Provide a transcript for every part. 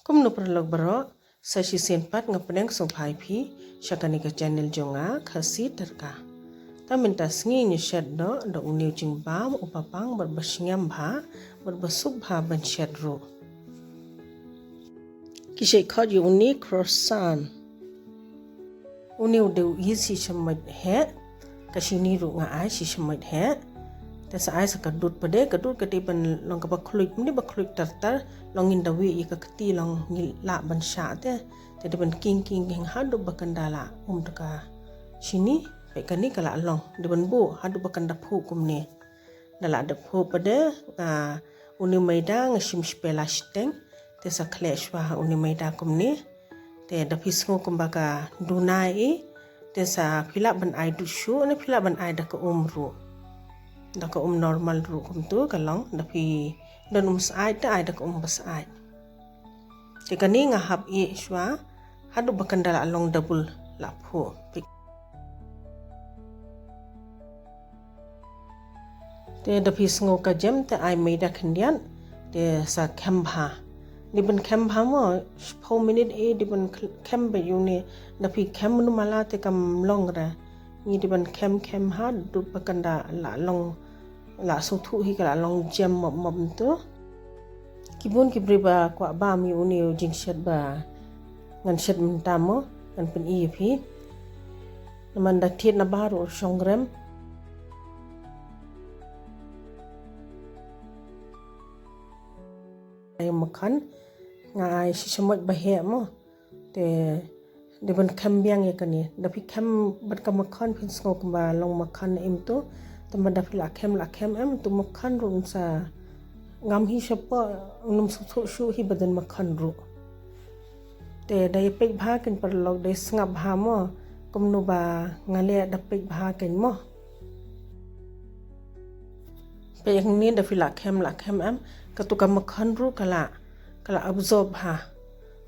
Kumno perlog baro sashi senpat ngapneng songpai phi shakani ka channel jonga khasi terka. Ta minta sngi ni shet do uniu jingbam upapang berbasnyam bha berbasuk bha ban shet ro. Kishay khot yu uni croissant. Uniu de easy shamat he kashini ro nga ai shi shamat he. Tesa ai sa kadut pade kadut kati ban long ka bakluik ni bakluik tartar long indawi i ka kati long la ban sha te de ban king hadu bakandala taka sini pe kani kala long de ban bu hadu bakanda phu kumne dala de phu pade uni maida ngashim spela steng tesa kleshwa uni maida kumne te da pisngo kumbaka dunai tesa phila ban ai du shu ne phila ban ai da ka umru da ka normal ru kum tu kalong da phi don sai ta ai da ka basai te kani nga hab i shwa hadu bakandala along double la pho te da phi sngo ka jem te ai mai da khandian te sa khambha ni ban khambha mo 4 minute e di ban khambe yune da phi kham nu mala te kam long ra ni di ban kham ha du bakanda la long la so thu hi kala long jam mom tu kibun kibri ba kwa ba mi uni jing shet ba ngan shet mtamo ngan pen i phi naman da thiet na baru songrem ay makan ngai si semot ba he mo te de ban kambiang ya kani da phi kam ban ka makan phin sngo ba long makan im tu tama da phi la khem em tu makan rum sa ngam hi shapa num su hi badan makan ru te dai pe bha ken par log dai snga bha mo kumno ba ngale da pe bha ken mo pe yang ni da phi la khem em ka tu ka makan ru kala absorb ha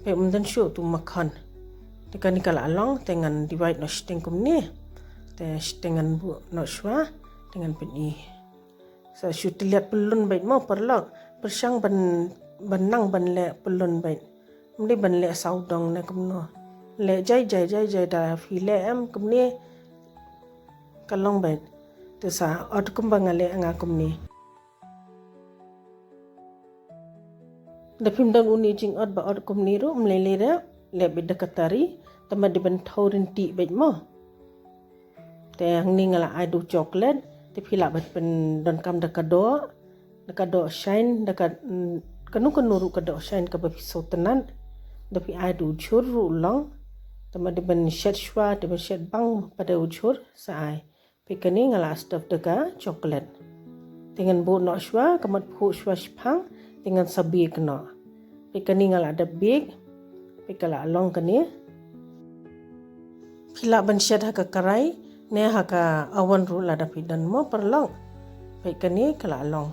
pe dan shu tu makan te kan kala long tengan divide no steng kum ni te stengan bu no shwa dengan peni sa shoot lihat pelun bait mo perlok persang benang ban le pelun bait mdi ban le saudong na kumno le jai da fi le em kumni kalong bait te sa ot kum bangale anga kumni da phim dang uni jing ot ba ot kumni ro mle re le bidakatari tama di ban thorin ti bait mo te ang ni ngala adu chocolate te phila bat pen don kam da kado shine da kanu ru kado shine ka ba so tanan da phi ai du chur ru long tama de ban shet shwa de ban shet bang pada uchur sa ai pe kani ngala stuff da ka chocolate dengan bu no shwa kamat phu shwa shphang dengan sabi kno pe kani ngala da big pe kala long kani phila ban shet ha ka karai ne haka awan ru la da pidan mo perlong pe kani kala long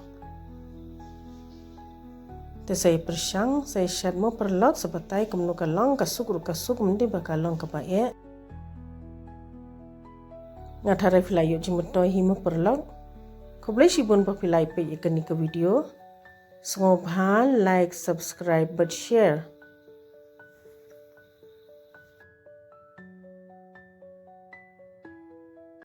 te sai persang sai shat mo perlok sebatai kumno kalong kasuk mndi bakalong ka pae ngathare filai yo jimotoi hi mo perlok khoblai sibun pa filai pe kani ka video sngo bhan like subscribe but share